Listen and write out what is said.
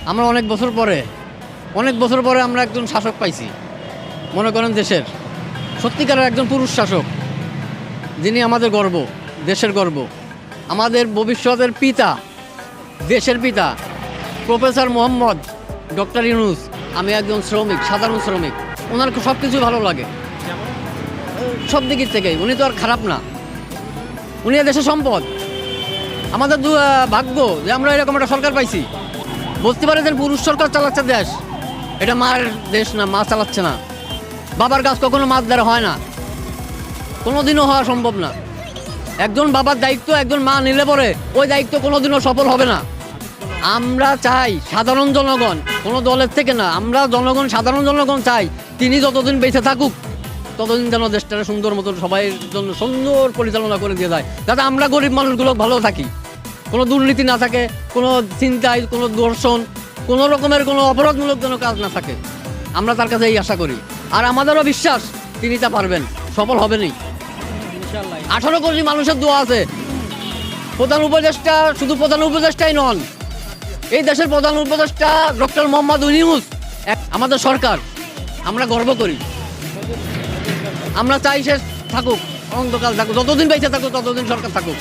আমরা অনেক বছর পরে আমরা একজন শাসক পাইছি, মনে করেন দেশের সত্যিকারের একজন পুরুষ শাসক, যিনি আমাদের গর্ব, দেশের গর্ব, আমাদের ভবিষ্যতের পিতা, দেশের পিতা প্রফেসর মোহাম্মদ ডক্টর ইউনূস। আমি একজন শ্রমিক, সাধারণ শ্রমিক, ওনার সব কিছু ভালো লাগে সব দিকের থেকেই। উনি তো আর খারাপ না, উনি দেশের সম্পদ। আমাদের ভাগ্য যে আমরা এরকম একটা সরকার পাইছি। বুঝতে পারেছেন, পুরুষ সরকার চালাচ্ছে দেশ, এটা মার দেশ না, মা চালাচ্ছে না। বাবার কাজ কখনো মাছ দ্বারা হয় না, কোনোদিনও হওয়া সম্ভব না। একজন বাবার দায়িত্ব একজন মা নিলে পরে ওই দায়িত্ব কোনোদিনও সফল হবে না। আমরা চাই সাধারণ জনগণ, কোনো দলের থেকে না, আমরা জনগণ, সাধারণ জনগণ চাই তিনি যতদিন বেঁচে থাকুক ততদিন যেন দেশটাকে সুন্দর মতন সবাই জন্য সুন্দর পরিচালনা করে দিয়ে যায়, যাতে আমরা গরিব মানুষগুলো ভালো থাকি, কোনো দুর্নীতি না থাকে, কোনো চিন্তায়, কোনো দর্শন, কোনো রকমের কোনো অপরাধমূলক যেন কাজ না থাকে। আমরা তার কাছে এই আশা করি, আর আমাদেরও বিশ্বাস তিনি তা পারবেন, সফল হবেনই। 18 কোটি মানুষের দোয়া আছে। প্রধান উপদেষ্টা শুধু প্রধান উপদেষ্টাই নন, এই দেশের প্রধান উপদেষ্টা ডক্টর মোহাম্মদ ইউনূস আমাদের সরকার। আমরা গর্ব করি, আমরা চাই সে থাকুক, অনন্তকাল থাকুক, যতদিন বেঁচে থাকুক ততদিন সরকার থাকুক।